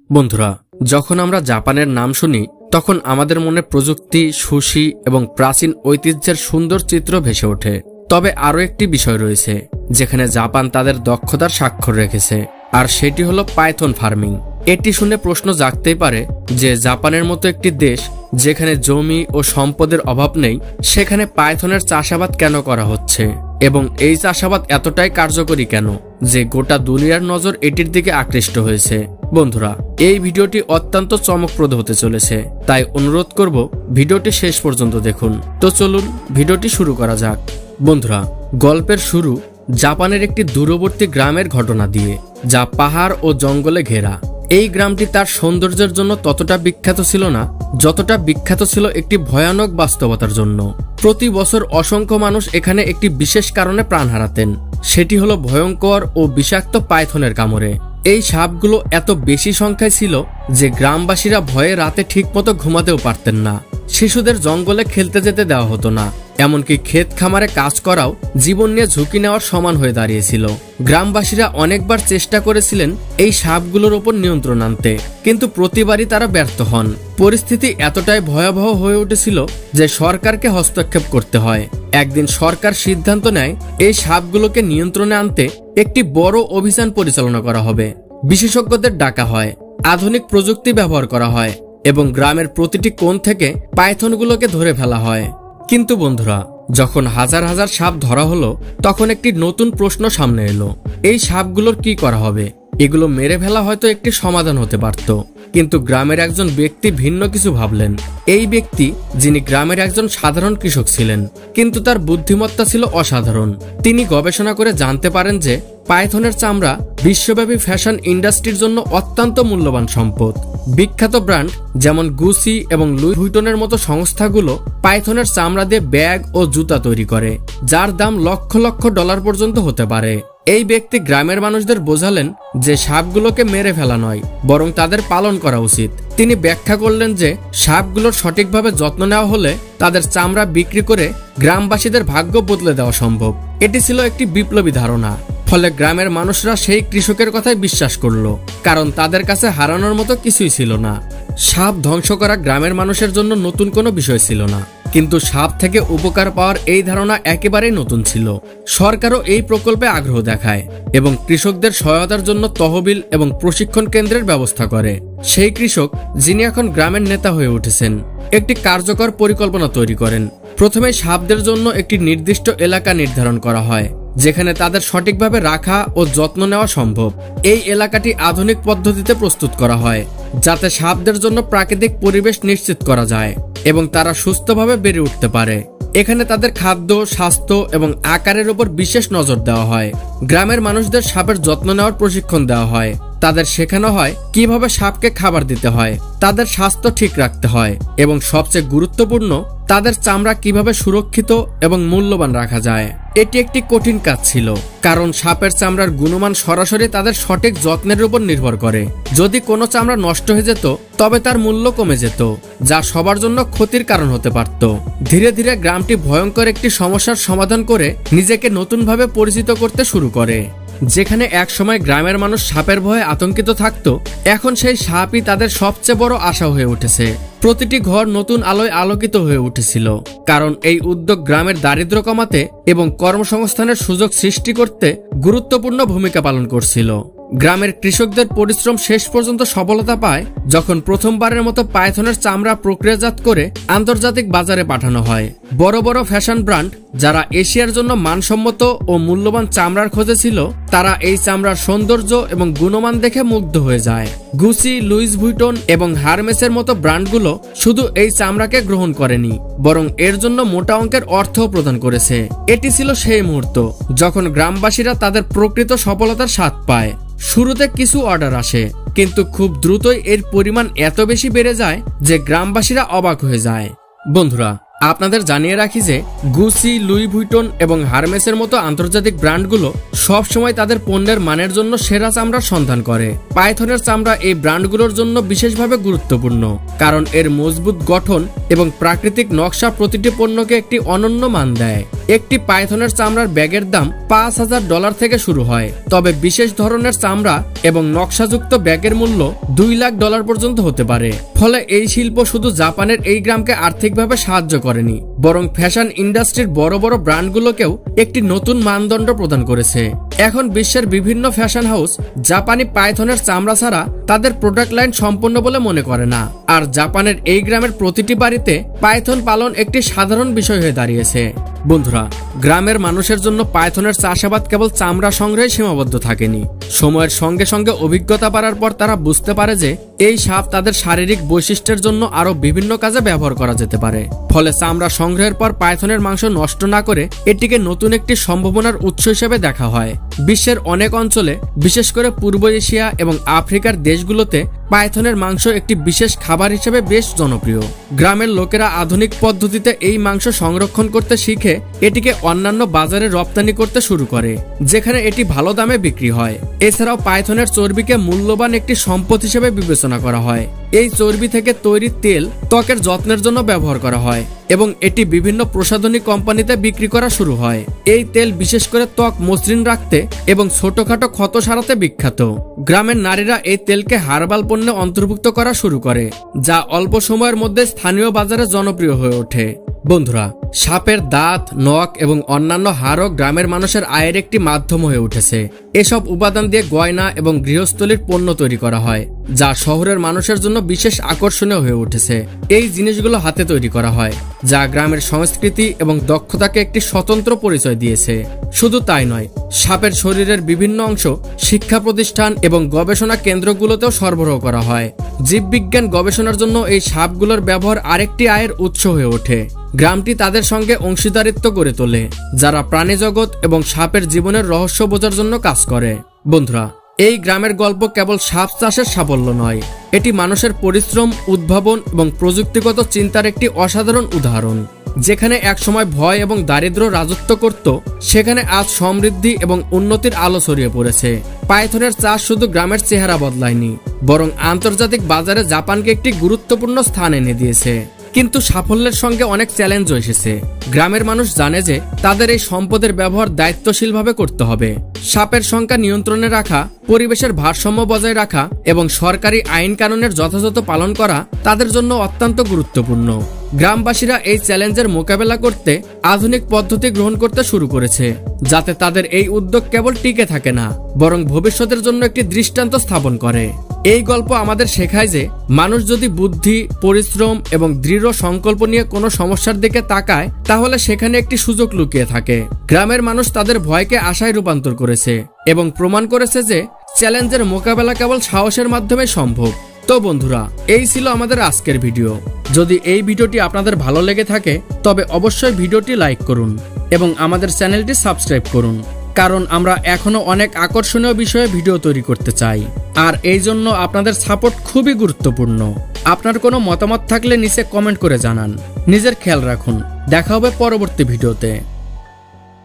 বন্ধুরা, যখন আমরা জাপানের নাম শুনি তখন আমাদের মনে প্রযুক্তি, সুশি এবং প্রাচীন ঐতিহ্যের সুন্দর চিত্র ভেসে ওঠে। তবে আরও একটি বিষয় রয়েছে যেখানে জাপান তাদের দক্ষতার স্বাক্ষর রেখেছে, আর সেটি হলো পাইথন ফার্মিং। এটি শুনে প্রশ্ন জাগতেই পারে যে জাপানের মতো একটি দেশ যেখানে জমি ও সম্পদের অভাব নেই, সেখানে পাইথনের চাষাবাদ কেন করা হচ্ছে এবং এই চাষাবাদ এতটাই কার্যকরী কেন যে গোটা দুনিয়ার নজর এটির দিকে আকৃষ্ট হয়েছে। বন্ধুরা, এই ভিডিওটি অত্যন্ত চমকপ্রদ হতে চলেছে, তাই অনুরোধ করব ভিডিওটি শেষ পর্যন্ত দেখুন। তো চলুন ভিডিওটি শুরু করা যাক। বন্ধুরা, গল্পের শুরু জাপানের একটি দূরবর্তী গ্রামের ঘটনা দিয়ে, যা পাহাড় ও জঙ্গলে ঘেরা। এই গ্রামটি তার সৌন্দর্যের জন্য ততটা বিখ্যাত ছিল না যতটা বিখ্যাত ছিল একটি ভয়ানক বাস্তবতার জন্য। প্রতি বছর অসংখ্য মানুষ এখানে একটি বিশেষ কারণে প্রাণ হারাতেন, সেটি হলো ভয়ঙ্কর ও বিষাক্ত পাইথনের কামড়ে। এই সাপগুলো এত বেশি সংখ্যায় ছিল যে গ্রামবাসীরা ভয়ে রাতে ঠিকমতো ঘুমাতেও পারতেন না। শিশুদের জঙ্গলে খেলতে যেতে দেওয়া হতো না, এমনকি ক্ষেত খামারে কাজ করাও জীবন নিয়ে ঝুঁকি নেওয়ার সমান হয়ে দাঁড়িয়েছিল। গ্রামবাসীরা অনেকবার চেষ্টা করেছিলেন এই সাপগুলোর ওপর নিয়ন্ত্রণ আনতে, কিন্তু প্রতিবারই তারা ব্যর্থ হন। পরিস্থিতি এতটাই ভয়াবহ হয়ে উঠেছিল যে সরকারকে হস্তক্ষেপ করতে হয়। একদিন সরকার সিদ্ধান্ত নেয় এই সাপগুলোকে নিয়ন্ত্রণে আনতে একটি বড় অভিযান পরিচালনা করা হবে। বিশেষজ্ঞদের ডাকা হয়, আধুনিক প্রযুক্তি ব্যবহার করা হয় এবং গ্রামের প্রতিটি কোণ থেকে পাইথনগুলোকে ধরে ফেলা হয়। কিন্তু বন্ধুরা, যখন হাজার হাজার সাপ ধরা হলো তখন একটি নতুন প্রশ্ন সামনে এলো। এই সাপগুলোর কি করা হবে? এগুলো মেরে ফেলা হয়তো একটি সমাধান হতে পারত, কিন্তু গ্রামের একজন ব্যক্তি ভিন্ন কিছু ভাবলেন। এই ব্যক্তি, যিনি গ্রামের একজন সাধারণ কৃষক ছিলেন, কিন্তু তার বুদ্ধিমত্তা ছিল অসাধারণ। তিনি গবেষণা করে জানতে পারেন যে পাইথনের চামড়া বিশ্বব্যাপী ফ্যাশন ইন্ডাস্ট্রির জন্য অত্যন্ত মূল্যবান সম্পদ। বিখ্যাত ব্র্যান্ড যেমন গুচি এবং লুই ভুইটনের মতো সংস্থাগুলো পাইথনের চামড়া দিয়ে ব্যাগ ও জুতা তৈরি করে, যার দাম লক্ষ লক্ষ ডলার পর্যন্ত হতে পারে। এই ব্যক্তি গ্রামের মানুষদের বোঝালেন যে সাপগুলোকে মেরে ফেলা নয়, বরং তাদের পালন করা উচিত। তিনি ব্যাখ্যা করলেন যে সাপগুলোর সঠিকভাবে যত্ন নেওয়া হলে তাদের চামড়া বিক্রি করে গ্রামবাসীদের ভাগ্য বদলে দেওয়া সম্ভব। এটি ছিল একটি বিপ্লবী ধারণা। ফলে গ্রামের মানুষরা সেই কৃষকের কথাই বিশ্বাস করল, কারণ তাদের কাছে হারানোর মতো কিছুই ছিল না। সাপ ধ্বংস করা গ্রামের মানুষের জন্য নতুন কোনো বিষয় ছিল না, কিন্তু সাপ থেকে উপকার পাওয়ার এই ধারণা একেবারেই নতুন ছিল। সরকারও এই প্রকল্পে আগ্রহ দেখায় এবং কৃষকদের সহায়তার জন্য তহবিল এবং প্রশিক্ষণ কেন্দ্রের ব্যবস্থা করে। সেই কৃষক, যিনি এখন গ্রামের নেতা হয়ে উঠেছেন, একটি কার্যকর পরিকল্পনা তৈরি করেন। প্রথমে সাপদের জন্য একটি নির্দিষ্ট এলাকা নির্ধারণ করা হয় যেখানে তাদের সঠিকভাবে রাখা ও যত্ন নেওয়া সম্ভব। এই এলাকাটি আধুনিক পদ্ধতিতে প্রস্তুত করা হয় যাতে সাপদের জন্য প্রাকৃতিক পরিবেশ নিশ্চিত করা যায় এবং তারা সুস্থভাবে বেড়ে উঠতে পারে। এখানে তাদের খাদ্য, স্বাস্থ্য এবং আকারের উপর বিশেষ নজর দেওয়া হয়। গ্রামের মানুষদের সাপের যত্ন নেওয়ার প্রশিক্ষণ দেওয়া হয়। তাদের শেখানো হয় কিভাবে সাপকে খাবার দিতে হয়, তাদের স্বাস্থ্য ঠিক রাখতে হয় এবং সবচেয়ে গুরুত্বপূর্ণ, তাদের চামড়া কিভাবে সুরক্ষিত এবং মূল্যবান রাখা যায়। এটি একটি কঠিন কাজ ছিল, কারণ সাপের চামড়ার গুণমান সরাসরি তাদের সঠিক যত্নের উপর নির্ভর করে। যদি কোনো চামড়া নষ্ট হয়ে যেত তবে তার মূল্য কমে যেত, যা সবার জন্য ক্ষতির কারণ হতে পারত। ধীরে ধীরে গ্রামটি ভয়ঙ্কর একটি সমস্যার সমাধান করে নিজেকে নতুনভাবে পরিচিত করতে শুরু করে। যেখানে একসময় গ্রামের মানুষ সাপের ভয়ে আতঙ্কিত থাকত, এখন সেই সাপই তাদের সবচেয়ে বড় আশা হয়ে উঠেছে। প্রতিটি ঘর নতুন আলোয় আলোকিত হয়ে উঠেছিল, কারণ এই উদ্যোগ গ্রামের দারিদ্র্য কমাতে এবং কর্মসংস্থানের সুযোগ সৃষ্টি করতে গুরুত্বপূর্ণ ভূমিকা পালন করছিল। গ্রামের কৃষকদের পরিশ্রম শেষ পর্যন্ত সফলতা পায় যখন প্রথমবারের মতো পাইথনের চামড়া প্রক্রিয়াজাত করে আন্তর্জাতিক বাজারে পাঠানো হয়। বড় বড় ফ্যাশন ব্র্যান্ড, যারা এশিয়ার জন্য মানসম্মত ও মূল্যবান চামড়ার খোঁজে ছিল, তারা এই চামড়ার সৌন্দর্য এবং গুণমান দেখে মুগ্ধ হয়ে যায়। গুচি, লুইস ভুইটন এবং হারমেসের মতো ব্র্যান্ডগুলো শুধু এই চামড়াকে গ্রহণ করেনি, বরং এর জন্য মোটা অঙ্কের অর্থও প্রদান করেছে। এটি ছিল সেই মুহূর্ত যখন গ্রামবাসীরা তাদের প্রকৃত সফলতার স্বাদ পায়। শুরুতে কিছু অর্ডার আসে, কিন্তু খুব দ্রুতই এর পরিমাণ এত বেশি বেড়ে যায় যে গ্রামবাসীরা অবাক হয়ে যায়। বন্ধুরা, আপনাদের জানিয়ে রাখি যে গুচি, লুই ভুইটন এবং হারমেসের মতো আন্তর্জাতিক ব্র্যান্ডগুলো সবসময় তাদের পণ্যের মানের জন্য সেরা চামড়ার সন্ধান করে। পাইথনের চামড়া এই ব্র্যান্ডগুলোর জন্য বিশেষভাবে গুরুত্বপূর্ণ, কারণ এর মজবুত গঠন এবং প্রাকৃতিক নকশা প্রতিটি পণ্যকে একটি অনন্য মান দেয়। একটি পাইথনের চামড়ার ব্যাগের দাম $5,000 থেকে শুরু হয়, তবে বিশেষ ধরনের চামড়া এবং নকশাযুক্ত ব্যাগের মূল্য $2 লাখ পর্যন্ত হতে পারে। ফলে এই শিল্প শুধু জাপানের এই গ্রামকে আর্থিকভাবে সাহায্য করেনি, বরং ফ্যাশন ইন্ডাস্ট্রির বড় বড় ব্র্যান্ডগুলোকেও একটি নতুন মানদণ্ড প্রদান করেছে। এখন বিশ্বের বিভিন্ন ফ্যাশন হাউস জাপানি পাইথনের চামড়া ছাড়া তাদের প্রোডাক্ট লাইন সম্পূর্ণ বলে মনে করে না, আর জাপানের এই গ্রামের প্রতিটি বাড়িতে পাইথন পালন একটি সাধারণ বিষয় হয়ে দাঁড়িয়েছে। বন্ধুরা, গ্রামের মানুষের জন্য পাইথনের চাষাবাদ কেবল চামড়া সংগ্রহে সীমাবদ্ধ থাকেনি। সময়ের সঙ্গে সঙ্গে অভিজ্ঞতা বাড়ার পর তারা বুঝতে পারে যে এই সাপ তাদের শারীরিক বৈশিষ্ট্যের জন্য আরো বিভিন্ন কাজে ব্যবহার করা যেতে পারে। ফলে চামড়া সংগ্রহের পর পাইথনের মাংস নষ্ট না করে এটিকে নতুন একটি সম্ভাবনার উৎস হিসেবে দেখা হয়। বিশ্বের অনেক অঞ্চলে, বিশেষ করে পূর্ব এশিয়া এবং আফ্রিকার দেশগুলোতে পাইথনের মাংস একটি বিশেষ খাবার হিসেবে বেশ জনপ্রিয়। গ্রামের লোকেরা আধুনিক পদ্ধতিতে এই মাংস সংরক্ষণ করতে শিখে এটিকে অন্যান্য বাজারে রপ্তানি করতে শুরু করে, যেখানে এটি ভালো দামে বিক্রি হয়। এছাড়াও পাইথনের চর্বিকে মূল্যবান একটি সম্পদ হিসেবে বিবেচনা করা হয়। এই চর্বি থেকে তৈরি তেল ত্বকের যত্নের জন্য ব্যবহার করা হয় এবং এটি বিভিন্ন প্রসাধনী কোম্পানিতে বিক্রি করা শুরু হয়। এই তেল বিশেষ করে ত্বক মসৃণ রাখতে এবং ছোটখাটো ক্ষত সারাতে বিখ্যাত। গ্রামের নারীরা এই তেলকে হার্বাল পণ্যে অন্তর্ভুক্ত করা শুরু করে, যা অল্প সময়ের মধ্যে স্থানীয় বাজারে জনপ্রিয় হয়ে ওঠে। বন্ধুরা, সাপের দাঁত, নখ এবং অন্যান্য হাড়ও গ্রামের মানুষের আয়ের একটি মাধ্যম হয়ে উঠেছে। এসব উপাদান দিয়ে গয়না এবং গৃহস্থলীর পণ্য তৈরি করা হয়, যা শহরের মানুষের জন্য বিশেষ আকর্ষণীয় হয়ে উঠেছে। এই জিনিসগুলো হাতে তৈরি করা হয়, যা গ্রামের সংস্কৃতি এবং দক্ষতাকে একটি স্বতন্ত্র পরিচয় দিয়েছে। শুধু তাই নয়, সাপের শরীরের বিভিন্ন অংশ শিক্ষা প্রতিষ্ঠান এবং গবেষণা কেন্দ্রগুলোতেও সরবরাহ করা হয়। জীববিজ্ঞান গবেষণার জন্য এই সাপগুলোর ব্যবহার আরেকটি আয়ের উৎস হয়ে ওঠে। গ্রামটি তাদের সঙ্গে অংশীদারিত্ব গড়ে তোলে, যারা প্রাণীজগৎ এবং সাপের জীবনের রহস্য বোঝার জন্য কাজ করে। বন্ধুরা, এই গ্রামের গল্প কেবল সাপ চাষের সাফল্য নয়, এটি মানুষের পরিশ্রম, উদ্ভাবন এবং প্রযুক্তিগত চিন্তার একটি অসাধারণ উদাহরণ। যেখানে একসময় ভয় এবং দারিদ্র্য রাজত্ব করত, সেখানে আজ সমৃদ্ধি এবং উন্নতির আলো ছড়িয়ে পড়েছে। পাইথনের চাষ শুধু গ্রামের চেহারা বদলায়নি, বরং আন্তর্জাতিক বাজারে জাপানকে একটি গুরুত্বপূর্ণ স্থান এনে দিয়েছে। কিন্তু সাফল্যের সঙ্গে অনেক চ্যালেঞ্জও এসেছে। গ্রামের মানুষ জানে যে তাদের এই সম্পদের ব্যবহার দায়িত্বশীলভাবে করতে হবে। সাপের সংখ্যা নিয়ন্ত্রণে রাখা, পরিবেশের ভারসাম্য বজায় রাখা এবং সরকারি আইন কানুনের যথাযথ পালন করা তাদের জন্য অত্যন্ত গুরুত্বপূর্ণ। গ্রামবাসীরা এই চ্যালেঞ্জের মোকাবেলা করতে আধুনিক পদ্ধতি গ্রহণ করতে শুরু করেছে, যাতে তাদের এই উদ্যোগ কেবল টিকে থাকে না, বরং ভবিষ্যতের জন্য একটি দৃষ্টান্ত স্থাপন করে। এই গল্প আমাদের শেখায় যে মানুষ যদি বুদ্ধি, পরিশ্রম এবং দৃঢ় সংকল্প নিয়ে কোনো সমস্যার দিকে তাকায়, তাহলে সেখানে একটি সুযোগ লুকিয়ে থাকে। গ্রামের মানুষ তাদের ভয়কে আশায় রূপান্তর করেছে এবং প্রমাণ করেছে যে চ্যালেঞ্জের মোকাবেলা কেবল সাহসের মাধ্যমে সম্ভব। তো বন্ধুরা, এই ছিল আমাদের আজকের ভিডিও। যদি এই ভিডিওটি আপনাদের ভালো লেগে থাকে, তবে অবশ্যই ভিডিওটি লাইক করুন এবং আমাদের চ্যানেলটি সাবস্ক্রাইব করুন, কারণ আমরা এখনো অনেক আকর্ষণীয় বিষয়ে ভিডিও তৈরি করতে চাই, আর এই জন্য আপনাদের সাপোর্ট খুবই গুরুত্বপূর্ণ। আপনার কোনো মতামত থাকলে নিচে কমেন্ট করে জানান। নিজের খেয়াল রাখুন। দেখা হবে পরবর্তী ভিডিওতে।